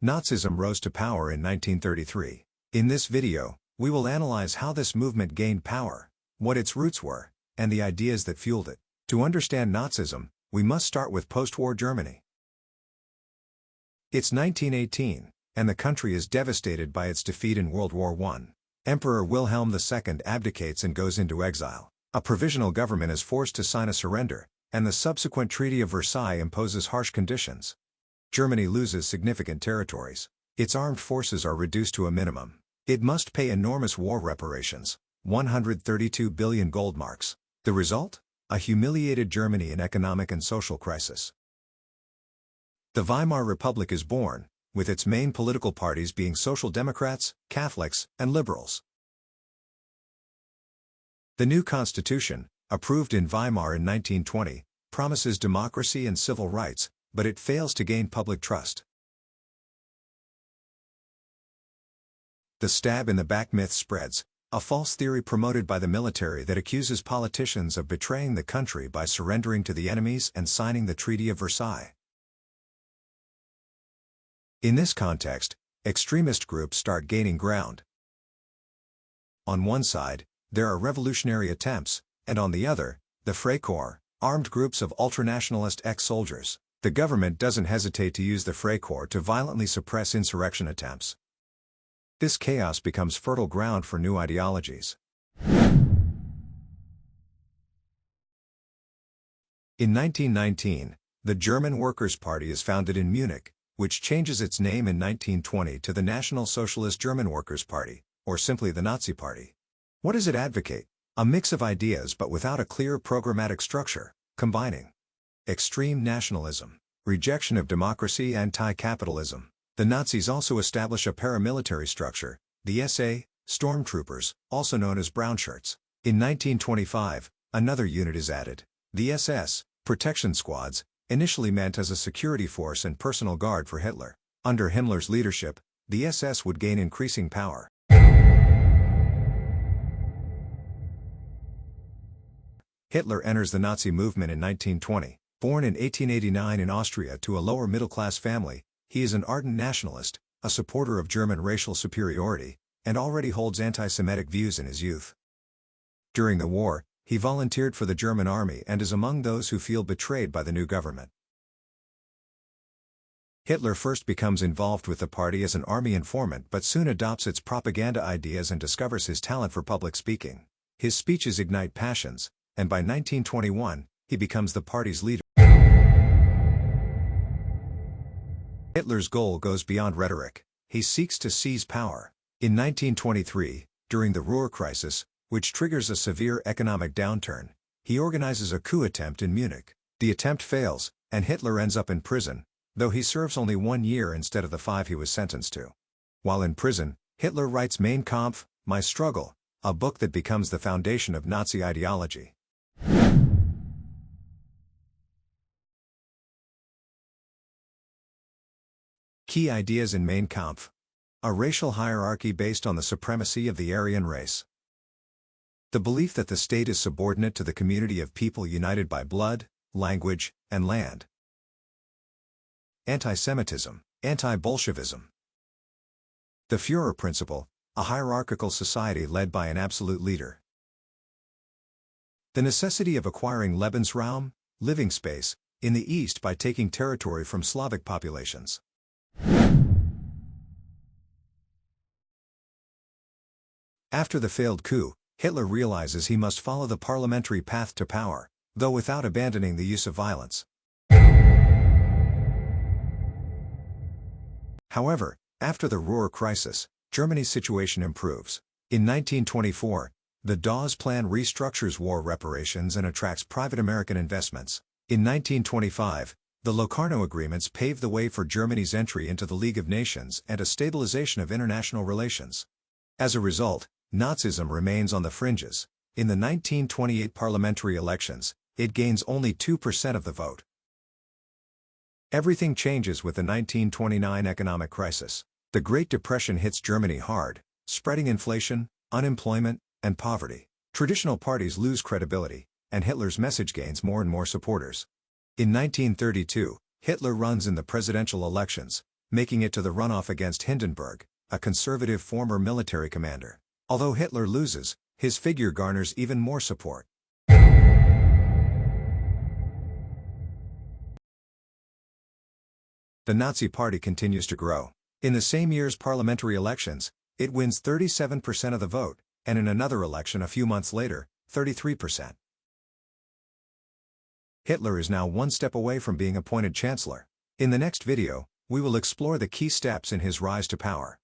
Nazism rose to power in 1933. In this video, we will analyze how this movement gained power, what its roots were, and the ideas that fueled it. To understand Nazism, we must start with post-war Germany. It's 1918, and the country is devastated by its defeat in World War I. Emperor Wilhelm II abdicates and goes into exile. A provisional government is forced to sign a surrender, and the subsequent Treaty of Versailles imposes harsh conditions. Germany loses significant territories. Its armed forces are reduced to a minimum. It must pay enormous war reparations, 132 billion gold marks. The result? A humiliated Germany in economic and social crisis. The Weimar Republic is born, with its main political parties being Social Democrats, Catholics, and Liberals. The new constitution, approved in Weimar in 1920, promises democracy and civil rights, but it fails to gain public trust. The stab-in-the-back myth spreads, a false theory promoted by the military that accuses politicians of betraying the country by surrendering to the enemies and signing the Treaty of Versailles. In this context, extremist groups start gaining ground. On one side, there are revolutionary attempts, and on the other, the Freikorps, armed groups of ultranationalist ex-soldiers. The government doesn't hesitate to use the Freikorps to violently suppress insurrection attempts. This chaos becomes fertile ground for new ideologies. In 1919, the German Workers' Party is founded in Munich, which changes its name in 1920 to the National Socialist German Workers' Party, or simply the Nazi Party. What does it advocate? A mix of ideas but without a clear programmatic structure, combining extreme nationalism, rejection of democracy, anti-capitalism. The Nazis also establish a paramilitary structure, the SA, stormtroopers, also known as brownshirts. In 1925, another unit is added, the SS, protection squads, initially meant as a security force and personal guard for Hitler. Under Himmler's leadership, the SS would gain increasing power. Hitler enters the Nazi movement in 1920. Born in 1889 in Austria to a lower middle-class family, he is an ardent nationalist, a supporter of German racial superiority, and already holds anti-Semitic views in his youth. During the war, he volunteered for the German army and is among those who feel betrayed by the new government. Hitler first becomes involved with the party as an army informant but soon adopts its propaganda ideas and discovers his talent for public speaking. His speeches ignite passions, and by 1921, he becomes the party's leader. Hitler's goal goes beyond rhetoric. He seeks to seize power. In 1923, during the Ruhr crisis, which triggers a severe economic downturn, he organizes a coup attempt in Munich. The attempt fails, and Hitler ends up in prison, though he serves only 1 year instead of the 5 he was sentenced to. While in prison, Hitler writes Mein Kampf, My Struggle, a book that becomes the foundation of Nazi ideology. Key ideas in Mein Kampf. A racial hierarchy based on the supremacy of the Aryan race. The belief that the state is subordinate to the community of people united by blood, language, and land. Anti-Semitism, anti-Bolshevism. The Führer principle, a hierarchical society led by an absolute leader. The necessity of acquiring Lebensraum, living space, in the East by taking territory from Slavic populations. After the failed coup, Hitler realizes he must follow the parliamentary path to power, though without abandoning the use of violence. However, after the Ruhr crisis, Germany's situation improves. In 1924, the Dawes Plan restructures war reparations and attracts private American investments. In 1925, the Locarno Agreements paved the way for Germany's entry into the League of Nations and a stabilization of international relations. As a result, Nazism remains on the fringes. In the 1928 parliamentary elections, it gains only 2% of the vote. Everything changes with the 1929 economic crisis. The Great Depression hits Germany hard, spreading inflation, unemployment, and poverty. Traditional parties lose credibility, and Hitler's message gains more and more supporters. In 1932, Hitler runs in the presidential elections, making it to the runoff against Hindenburg, a conservative former military commander. Although Hitler loses, his figure garners even more support. The Nazi Party continues to grow. In the same year's parliamentary elections, it wins 37% of the vote, and in another election a few months later, 33%. Hitler is now one step away from being appointed chancellor. In the next video, we will explore the key steps in his rise to power.